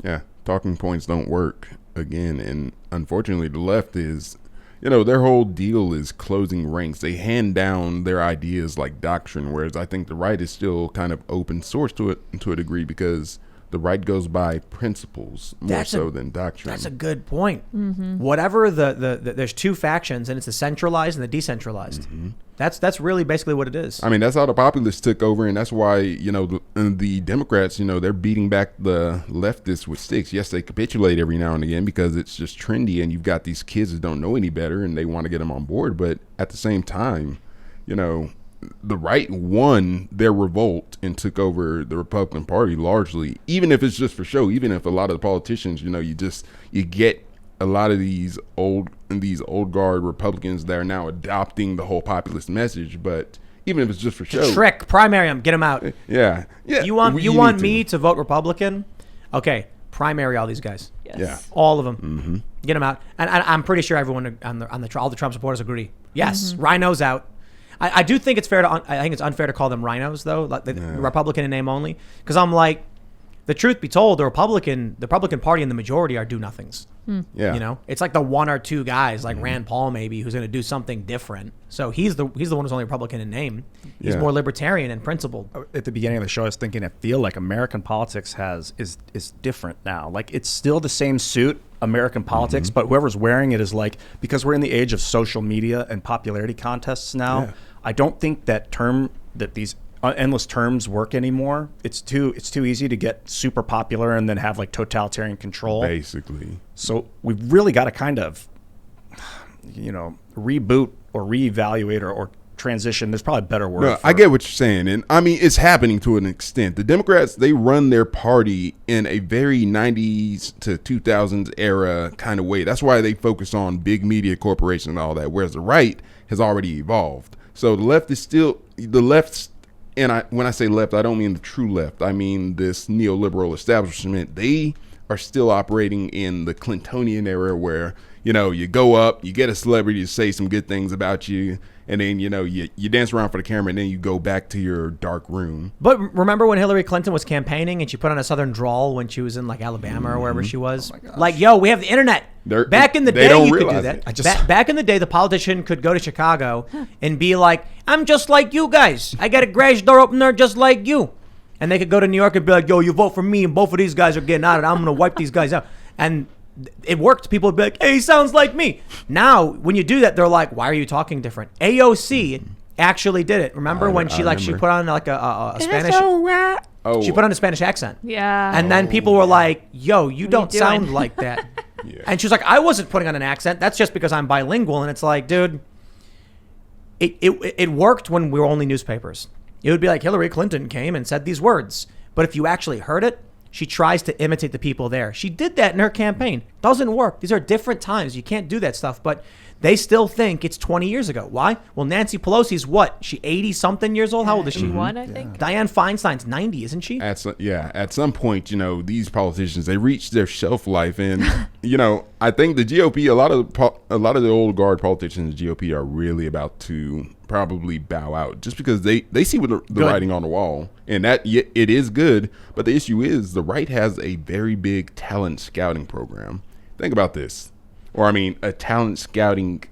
Yeah, talking points don't work again, and unfortunately, the left is, their whole deal is closing ranks. They hand down their ideas like doctrine, whereas I think the right is still kind of open source to a degree because the right goes by principles more so than doctrine. That's a good point. Whatever there's two factions, and it's the centralized and the decentralized. That's really basically what it is. I mean, that's how the populists took over, and that's why the Democrats, they're beating back the leftists with sticks. Yes, they capitulate every now and again because it's just trendy, and you've got these kids that don't know any better, and they want to get them on board. But at the same time, the right won their revolt and took over the Republican Party largely, even if it's just for show, even if a lot of the politicians, you get a lot of these old guard Republicans that are now adopting the whole populist message, but even if it's just for show. Primary them, get them out. Yeah. You want me to vote Republican? Okay, primary all these guys. Yes. Yeah. All of them. Get them out. And I'm pretty sure everyone all the Trump supporters agree. Yes, rhinos out. I do think it's unfair to call them rhinos, though, like the Republican in name only, because I'm like, the truth be told, the Republican Party and the majority are do-nothings. Yeah. It's like the one or two guys, like Rand Paul maybe, who's going to do something different. So he's the one who's only Republican in name. He's more libertarian in principle. At the beginning of the show, I was thinking, I feel like American politics is different now. Like, it's still the same suit, American politics, but whoever's wearing it is like, because we're in the age of social media and popularity contests now. Yeah. I don't think that these endless terms work anymore. It's too easy to get super popular and then have like totalitarian control. Basically. So we've really got to kind of, reboot or reevaluate or transition. There's probably a better word. No, I get what you're saying. And I mean, it's happening to an extent. The Democrats, they run their party in a very 90s to 2000s era kind of way. That's why they focus on big media corporations and all that, whereas the right has already evolved. So the left is still the left. And when I say left, I don't mean the true left. I mean this neoliberal establishment. They are still operating in the Clintonian era where, you go up, you get a celebrity to say some good things about you, and then, you dance around for the camera, and then you go back to your dark room. But remember when Hillary Clinton was campaigning and she put on a Southern drawl when she was in like Alabama or wherever she was? Like, yo, we have the internet. Back in the day, you could do that. Back in the day, the politician could go to Chicago and be like, I'm just like you guys. I got a garage door opener just like you. And they could go to New York and be like, yo, you vote for me and both of these guys are getting out and I'm going to wipe these guys out. And it worked. People would be like, hey, he sounds like me. Now, when you do that, they're like, why are you talking different? AOC actually did it. Remember when she put on like a Spanish... She put on a Spanish accent. Yeah. And then people were like, yo, you don't sound like that. Yeah. And she was like, I wasn't putting on an accent. That's just because I'm bilingual. And it's like, dude, it worked when we were only newspapers. It would be like Hillary Clinton came and said these words. But if you actually heard it, she tries to imitate the people there. She did that in her campaign. Doesn't work. These are different times. You can't do that stuff. But they still think it's 20 years ago. Why? Well, Nancy Pelosi's what? She 80-something years old? How old is she? 81, I think. Dianne Feinstein's 90, isn't she? At some point, these politicians, they reach their shelf life. And, I think the GOP, a lot of the old guard politicians in the GOP are really about to probably bow out just because they see the writing on the wall. And that it is good. But the issue is the right has a very big talent scouting program. Think about this. Or a talent scouting,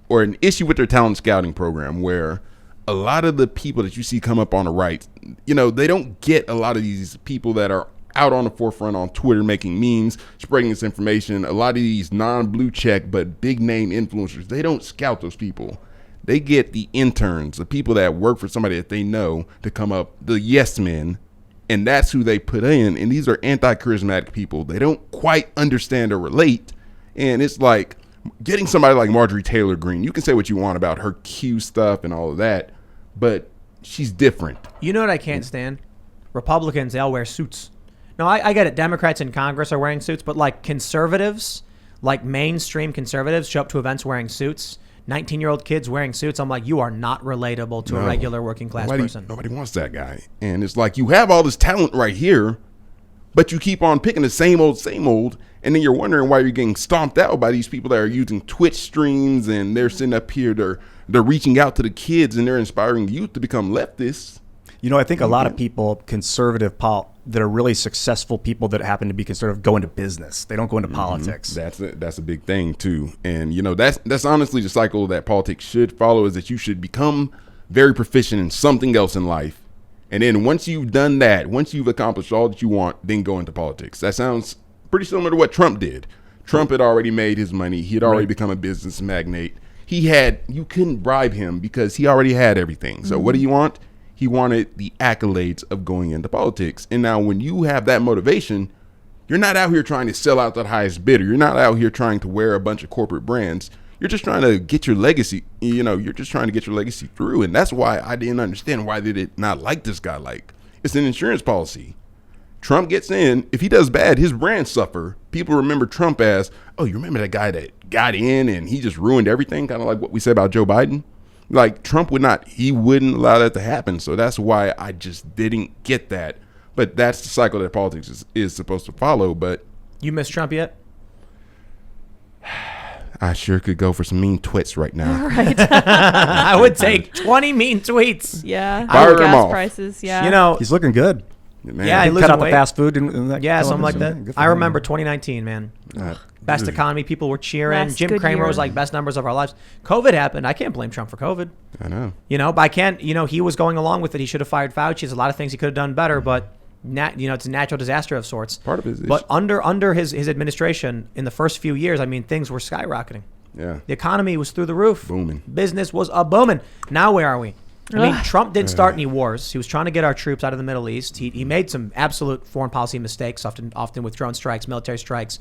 or an issue with their talent scouting program where a lot of the people that you see come up on the right, they don't get a lot of these people that are out on the forefront on Twitter making memes, spreading this information. A lot of these non-blue check but big name influencers, they don't scout those people. They get the interns, the people that work for somebody that they know to come up, the yes men, and that's who they put in. And these are anti-charismatic people. They don't quite understand or relate. And it's like getting somebody like Marjorie Taylor Greene. You can say what you want about her Q stuff and all of that, but she's different. You know what I can't stand? Republicans, they all wear suits. No, I get it. Democrats in Congress are wearing suits, but like conservatives, like mainstream conservatives show up to events wearing suits. 19-year-old kids wearing suits. I'm like, you are not relatable to a regular working class person. Nobody wants that guy. And it's like, you have all this talent right here, but you keep on picking the same old. And then you're wondering why you're getting stomped out by these people that are using Twitch streams and they're sitting up here, they're reaching out to the kids and they're inspiring youth to become leftists. I think a lot of people, conservative that are really successful people that happen to be conservative, go into business. They don't go into politics. That's a big thing too. And that's honestly the cycle that politics should follow, is that you should become very proficient in something else in life. And then once you've done that, once you've accomplished all that you want, then go into politics. That sounds pretty similar to what Trump did. Trump had already made his money. He had already become a business magnate. You couldn't bribe him because he already had everything. So what do you want? He wanted the accolades of going into politics. And now when you have that motivation, you're not out here trying to sell out the highest bidder. You're not out here trying to wear a bunch of corporate brands. You're just trying to get your legacy, you're just trying to get your legacy through. And that's why I didn't understand why they did not like this guy. Like, it's an insurance policy. Trump gets in. If he does bad, his brands suffer. People remember Trump as, oh, you remember that guy that got in and he just ruined everything? Kind of like what we said about Joe Biden. Like, Trump he wouldn't allow that to happen. So that's why I just didn't get that. But that's the cycle that politics is supposed to follow. But you miss Trump yet? I sure could go for some mean tweets right now. Right. I would take 20 mean tweets. Yeah. Fire gas him off. prices. Yeah. He's looking good. Man. Yeah, Cut out the fast food. And something like that. I remember 2019, man. Best economy. People were cheering. Last Jim good Cramer year. was like, best numbers of our lives. COVID happened. I can't blame Trump for COVID. I know. But I can't, he was going along with it. He should have fired Fauci. There's a lot of things he could have done better, but it's a natural disaster of sorts. Part of his issue. But under his administration, in the first few years, things were skyrocketing. Yeah. The economy was through the roof. Booming. Business was booming. Now where are we? Trump didn't start any wars. He was trying to get our troops out of the Middle East. He made some absolute foreign policy mistakes, often with drone strikes, military strikes,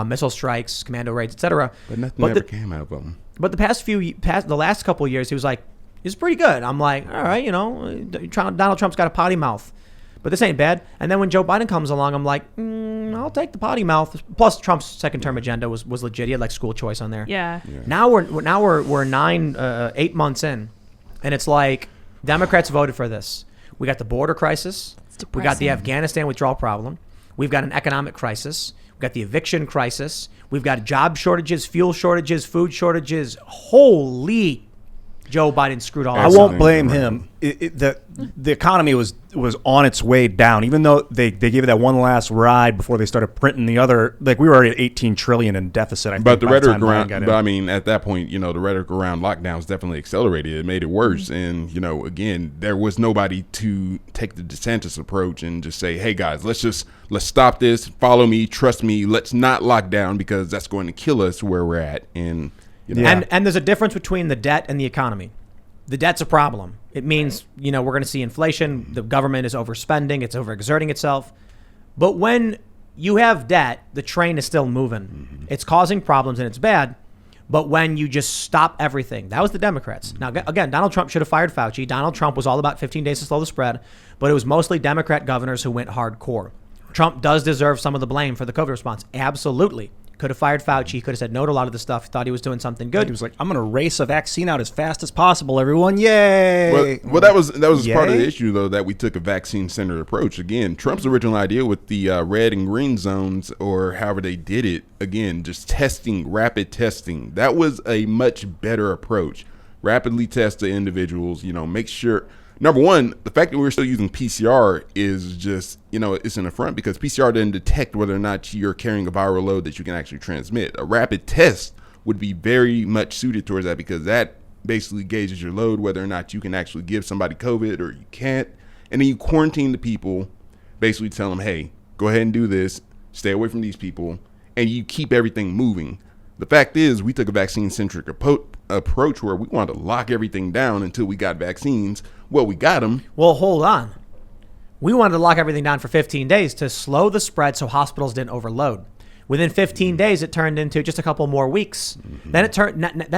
missile strikes, commando raids, etc. But nothing ever came out of them. But the last couple of years, he was like, "It's pretty good." I'm like, "All right, Donald Trump's got a potty mouth, but this ain't bad." And then when Joe Biden comes along, I'm like, "I'll take the potty mouth." Plus, Trump's second term agenda was legit. He had like school choice on there. Yeah. Now we're 8 months in, and it's like Democrats voted for this. We got the border crisis. We got the Afghanistan withdrawal problem. We've got an economic crisis. We've got the eviction crisis. We've got job shortages, fuel shortages, food shortages. Holy, Joe Biden screwed all I us won't up. blame him. The economy was on its way down, even though they gave it that one last ride before they started printing the other. Like, we were already at 18 trillion in deficit. I think, but the by rhetoric time around, Biden got in. but I mean, at that point, the rhetoric around lockdowns definitely accelerated. It made it worse. And, again, there was nobody to take the DeSantis approach and just say, hey guys, let's stop this. Follow me. Trust me. Let's not lock down because that's going to kill us where we're at. And, And there's a difference between the debt and the economy. The debt's a problem. It means, we're going to see inflation. The government is overspending. It's overexerting itself. But when you have debt, the train is still moving. Mm-hmm. It's causing problems and it's bad. But when you just stop everything, that was the Democrats. Now, again, Donald Trump should have fired Fauci. Donald Trump was all about 15 days to slow the spread, but it was mostly Democrat governors who went hardcore. Trump does deserve some of the blame for the COVID response. Absolutely. Could have fired Fauci. He could have said no to a lot of the stuff. Thought he was doing something good. He was like, I'm going to race a vaccine out as fast as possible, everyone. Yay. Well, that was part of the issue, though, that we took a vaccine-centered approach. Again, Trump's original idea with the red and green zones, or however they did it, again, just testing, rapid testing. That was a much better approach. Rapidly test the individuals, make sure. Number one, the fact that we're still using PCR is just, it's an affront because PCR doesn't detect whether or not you're carrying a viral load that you can actually transmit. A rapid test would be very much suited towards that because that basically gauges your load, whether or not you can actually give somebody COVID or you can't. And then you quarantine the people, basically tell them, hey, go ahead and do this, stay away from these people, and you keep everything moving. The fact is, we took a vaccine-centric approach where we wanted to lock everything down until we got vaccines. Well, we got them. Well, hold on. We wanted to lock everything down for 15 days to slow the spread so hospitals didn't overload. Within 15 days, it turned into just a couple more weeks. Mm-hmm. Then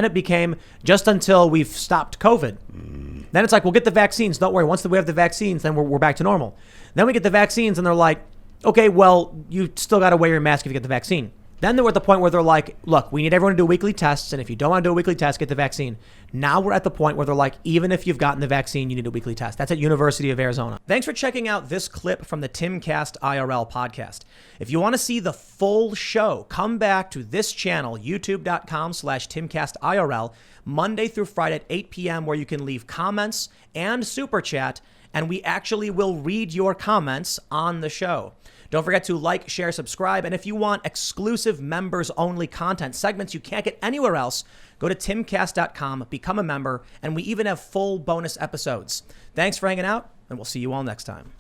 it became just until we've stopped COVID. Mm-hmm. Then it's like, we'll get the vaccines. Don't worry. Once we have the vaccines, then we're back to normal. Then we get the vaccines, and they're like, okay, well, you still got to wear your mask if you get the vaccine. Then they were at the point where they're like, look, we need everyone to do weekly tests. And if you don't want to do a weekly test, get the vaccine. Now we're at the point where they're like, even if you've gotten the vaccine, you need a weekly test. That's at University of Arizona. Thanks for checking out this clip from the Timcast IRL podcast. If you want to see the full show, come back to this channel, youtube.com/TimcastIRL, Monday through Friday at 8 p.m., where you can leave comments and super chat. and we actually will read your comments on the show. Don't forget to like, share, subscribe, and if you want exclusive members-only content, segments you can't get anywhere else, go to timcast.com, become a member, and we even have full bonus episodes. Thanks for hanging out, and we'll see you all next time.